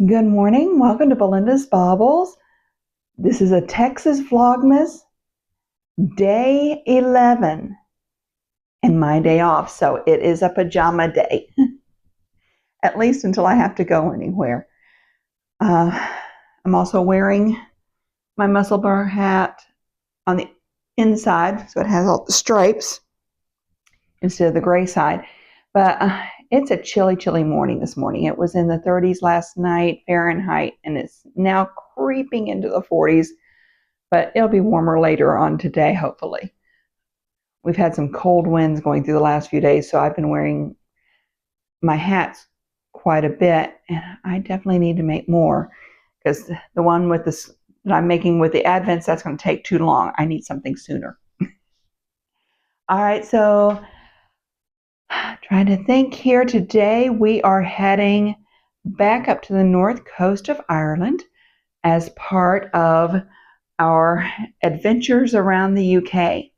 Good morning. Welcome to Belinda's Baubles. This is a Texas Vlogmas, day 11, and my day off. So it is a pajama day, at least until I have to go anywhere. I'm also wearing my muscle bar hat on the inside, so it has all the stripes instead of the gray side. But it's a chilly morning this morning. It was in the 30s last night, Fahrenheit, and it's now creeping into the 40s, but it'll be warmer later on today, hopefully. We've had some cold winds going through the last few days, so I've been wearing my hats quite a bit, and I definitely need to make more because the one with this that I'm making with the Advents, that's going to take too long. I need something sooner. All right, so trying to think here. Today we are heading back up to the north coast of Ireland as part of our adventures around the UK.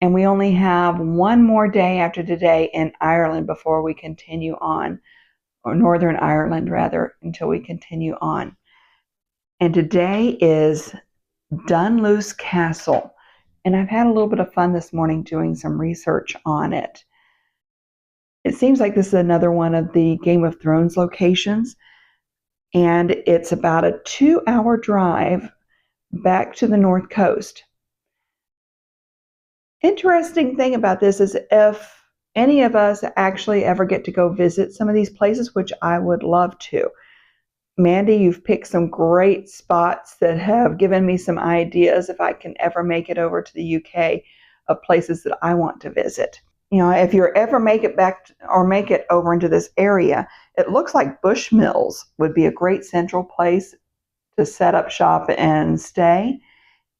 And we only have one more day after today in Ireland before we continue on, or Northern Ireland rather, until we continue on. And today is Dunluce Castle. And I've had a little bit of fun this morning doing some research on it. It seems like this is another one of the Game of Thrones locations, and it's about a 2-hour drive back to the north coast. Interesting thing about this is if any of us actually ever get to go visit some of these places, which I would love to. Mandy, you've picked some great spots that have given me some ideas if I can ever make it over to the UK of places that I want to visit. You know, if you ever make it back or make it over into this area, it looks like Bushmills would be a great central place to set up shop and stay.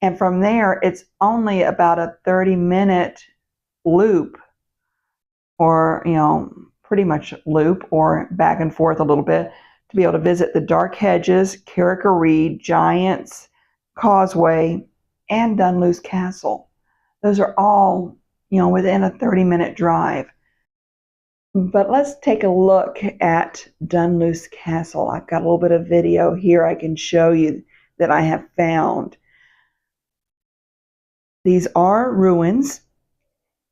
And from there, it's only about a 30-minute loop, or, pretty much loop or back and forth a little bit, to be able to visit the Dark Hedges, Carrick-a-Rede, Giants, Causeway, and Dunluce Castle. Those are all, within a 30-minute drive. But let's take a look at Dunluce Castle. I've got a little bit of video here I can show you that I have found. These are ruins,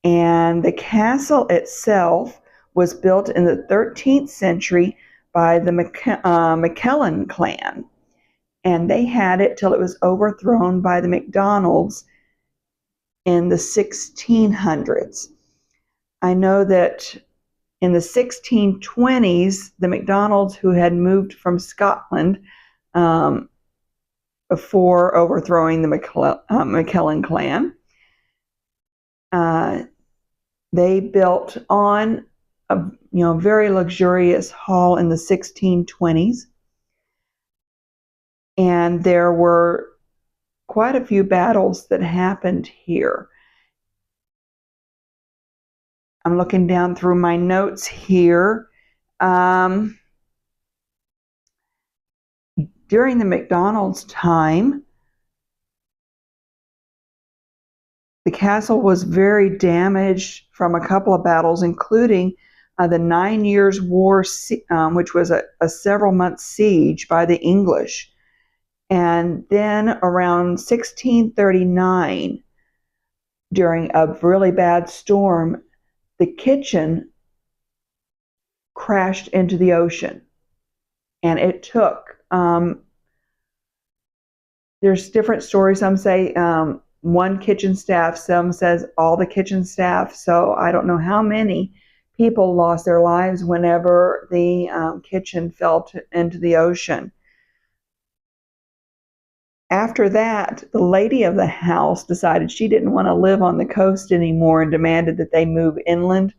and the castle itself was built in the 13th century by the McKellen clan, and they had it till it was overthrown by the MacDonalds in the 1600s. I know that in the 1620s, the MacDonalds, who had moved from Scotland before overthrowing the McKellen clan, they built on a very luxurious hall in the 1620s, and there were quite a few battles that happened here. I'm looking down through my notes here. During the MacDonald's time, the castle was very damaged from a couple of battles, including the 9 Years' War, which was a several-month siege by the English. And then around 1639, during a really bad storm, the kitchen crashed into the ocean. And it took, there's different stories. Some say one kitchen staff, some says all the kitchen staff. So I don't know how many people lost their lives whenever the kitchen fell into the ocean. After that, the lady of the house decided she didn't want to live on the coast anymore and demanded that they move inland,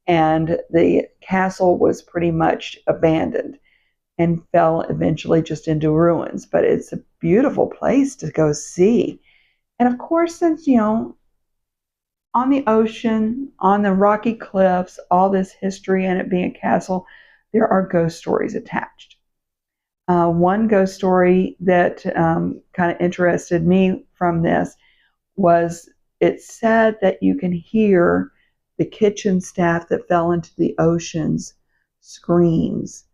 and the castle was pretty much abandoned and fell eventually just into ruins. But it's a beautiful place to go see. And of course, since, on the ocean, on the rocky cliffs, all this history and it being a castle, there are ghost stories attached. One ghost story that kind of interested me from this was it said that you can hear the kitchen staff that fell into the ocean's screams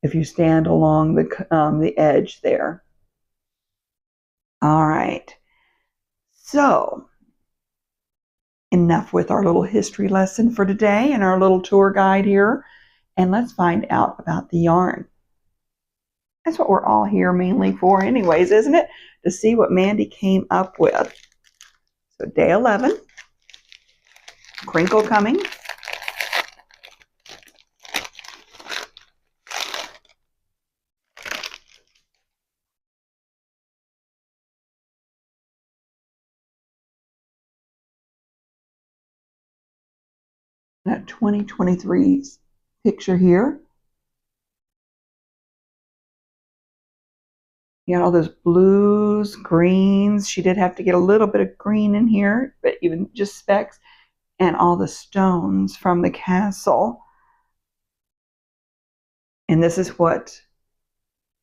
if you stand along the edge there. All right. So enough with our little history lesson for today and our little tour guide here. And let's find out about the yarn. That's what we're all here mainly for anyways, isn't it? To see what Mandy came up with. So day 11, crinkle coming. That 2023 picture here. You got all those blues, greens. She did have to get a little bit of green in here, but even just specks. And all the stones from the castle. And this is what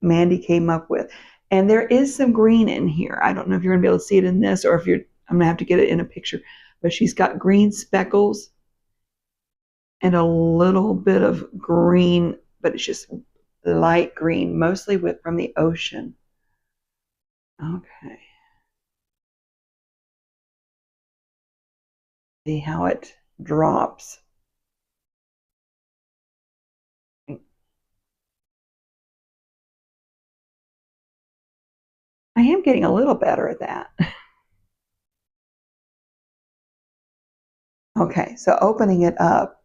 Mandy came up with. And there is some green in here. I don't know if you're going to be able to see it in this or if I'm going to have to get it in a picture. But she's got green speckles and a little bit of green, but it's just light green, mostly from the ocean. Okay. See how it drops. I am getting a little better at that. Okay, so opening it up,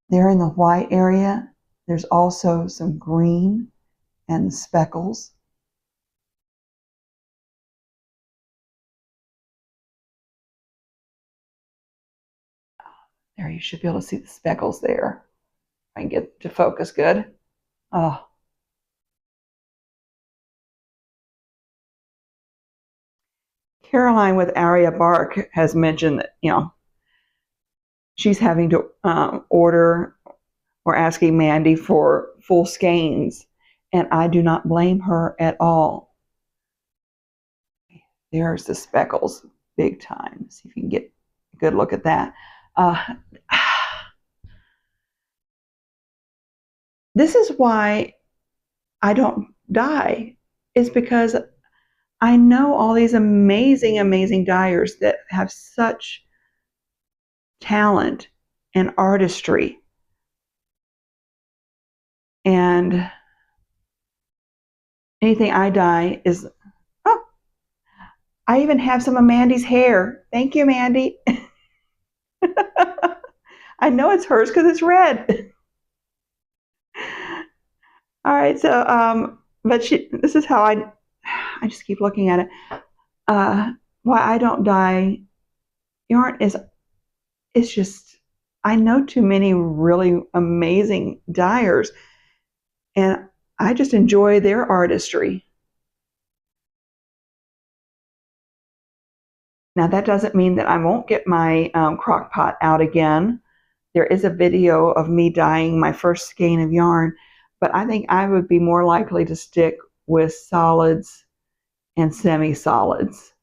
there in the white area, there's also some green and speckles. There, you should be able to see the speckles there. I can get to focus good. Oh. Caroline with Aria Bark has mentioned that, she's having to order or asking Mandy for full skeins, and I do not blame her at all. There's the speckles, big time. See if you can get a good look at that. This is why I don't dye, is because I know all these amazing, amazing dyers that have such talent and artistry. And anything I dye is, oh, I even have some of Mandy's hair. Thank you, Mandy. I know it's hers because it's red. All right, so, but this is how I just keep looking at it. Why I don't dye yarn is, it's just, I know too many really amazing dyers, and I just enjoy their artistry. Now, that doesn't mean that I won't get my crock pot out again. There is a video of me dyeing my first skein of yarn, but I think I would be more likely to stick with solids and semi-solids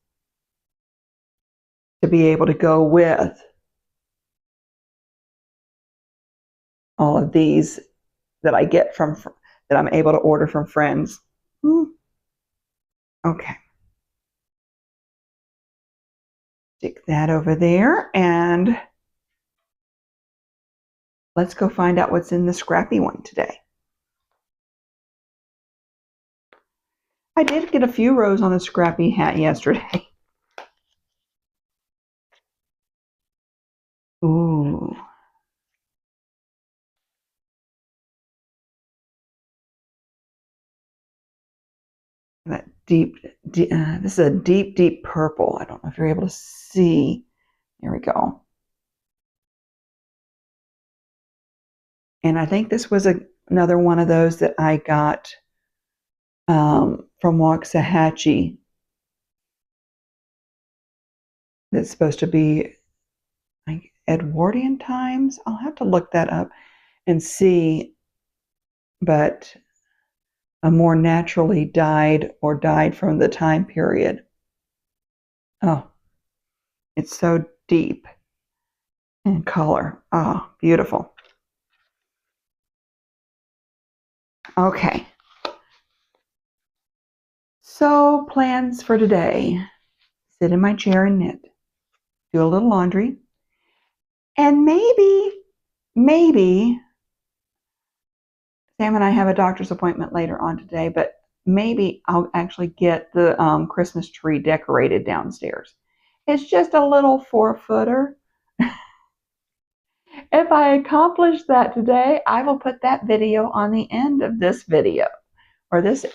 to be able to go with all of these that I get that I'm able to order from friends. Okay. Stick that over there, and let's go find out what's in the scrappy one today. I did get a few rows on the scrappy hat yesterday. Ooh. That deep, this is a deep, deep purple. I don't know if you're able to see. There we go. And I think this was another one of those that I got from Waxahachie. That's supposed to be like Edwardian times. I'll have to look that up and see. But a more naturally dyed or dyed from the time period. Oh, it's so deep in color. Oh, beautiful. Okay. So, plans for today. Sit in my chair and knit. Do a little laundry. And maybe, Sam and I have a doctor's appointment later on today, but maybe I'll actually get the Christmas tree decorated downstairs. It's just a little 4-footer. If I accomplish that today, I will put that video on the end of this video, or this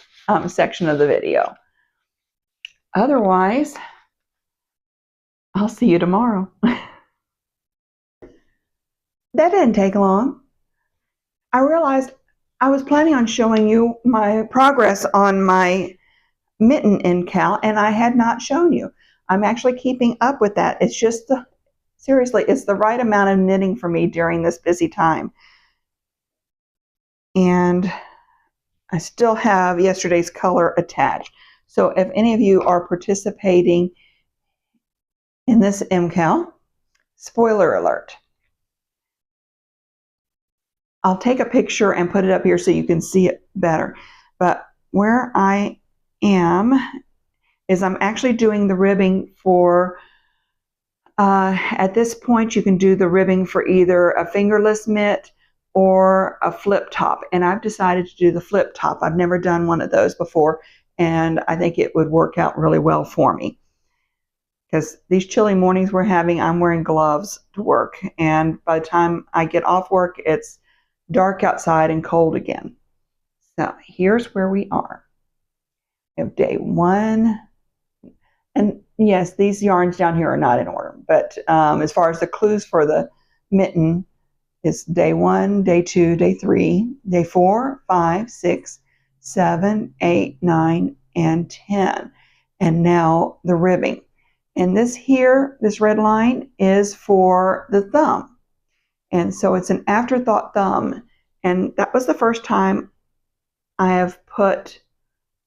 section of the video. Otherwise, I'll see you tomorrow. That didn't take long. I realized I was planning on showing you my progress on my mitten end cal, and I had not shown you. I'm actually keeping up with that. It's just seriously, it's the right amount of knitting for me during this busy time. And I still have yesterday's color attached. So if any of you are participating in this MCAL, spoiler alert. I'll take a picture and put it up here so you can see it better. But where I am is I'm actually doing the ribbing for, at this point you can do the ribbing for either a fingerless mitt or a flip top. And I've decided to do the flip top. I've never done one of those before, and I think it would work out really well for me. Because these chilly mornings we're having, I'm wearing gloves to work. And by the time I get off work, it's dark outside and cold again. So here's where we are. We have day 1. And yes, these yarns down here are not in order. But as far as the clues for the mitten, it's day 1, day 2, day 3, day 4, 5, 6, 7, 8, 9, and 10. And now the ribbing. And this here, this red line, is for the thumb. And so it's an afterthought thumb. And that was the first time I have put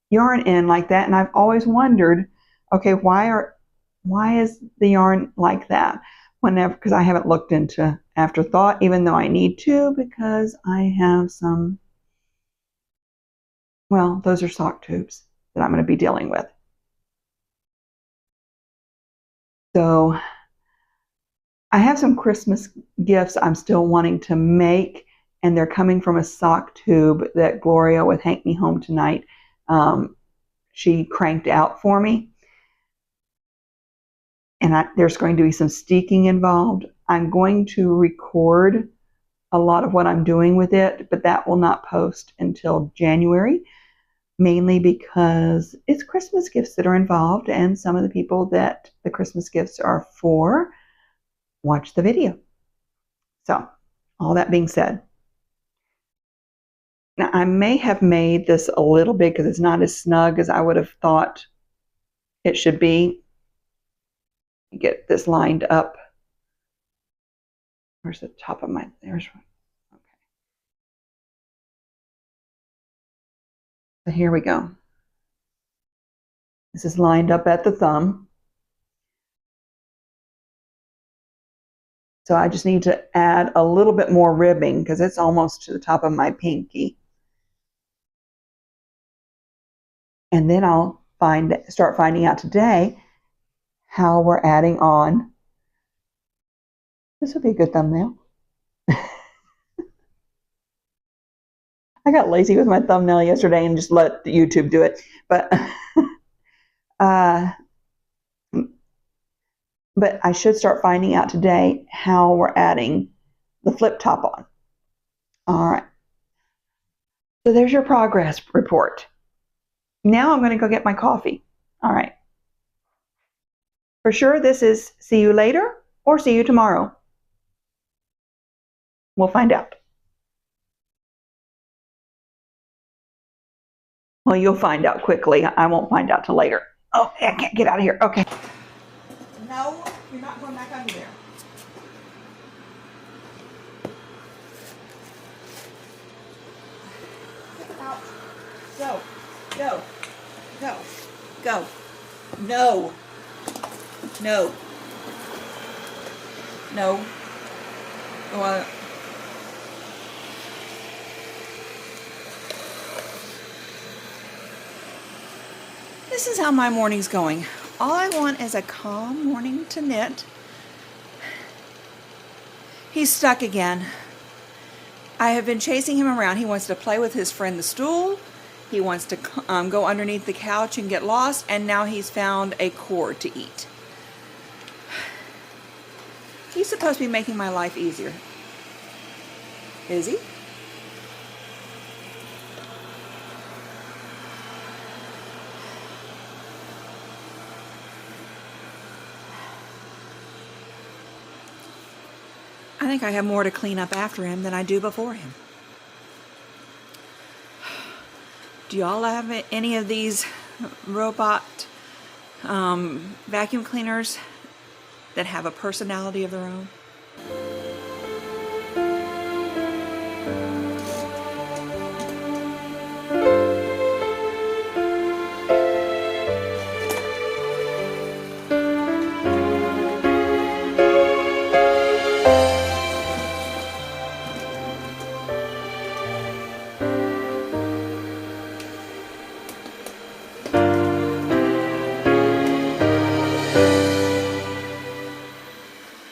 yarn in like that. And I've always wondered, okay, why is the yarn like that? Because I haven't looked into afterthought, even though I need to, because I have some, well, those are sock tubes that I'm going to be dealing with. So I have some Christmas gifts I'm still wanting to make, and they're coming from a sock tube that Gloria with Hank Me Home Tonight, she cranked out for me. And there's going to be some steeking involved. I'm going to record a lot of what I'm doing with it, but that will not post until January, mainly because it's Christmas gifts that are involved, and some of the people that the Christmas gifts are for watch the video. So, all that being said, now I may have made this a little big because it's not as snug as I would have thought it should be. Get this lined up. Where's the top of my, there's one. Okay. So here we go. This is lined up at the thumb. So I just need to add a little bit more ribbing because it's almost to the top of my pinky. And then I'll start finding out today how we're adding on. This would be a good thumbnail. I got lazy with my thumbnail yesterday and just let YouTube do it. But but I should start finding out today how we're adding the flip top on. All right. So there's your progress report. Now I'm going to go get my coffee. All right. For sure, this is see you later or see you tomorrow. We'll find out. Well, you'll find out quickly. I won't find out till later. Oh, I can't get out of here. Okay. No, you're not going back under there. Out. Go. Go. Go. Go. No. No. No. Go on. This is how my morning's going. All I want is a calm morning to knit. He's stuck again. I have been chasing him around. He wants to play with his friend the stool. He wants to go underneath the couch and get lost, and now he's found a cord to eat. He's supposed to be making my life easier. Is he? I think I have more to clean up after him than I do before him. Do y'all have any of these robot vacuum cleaners that have a personality of their own?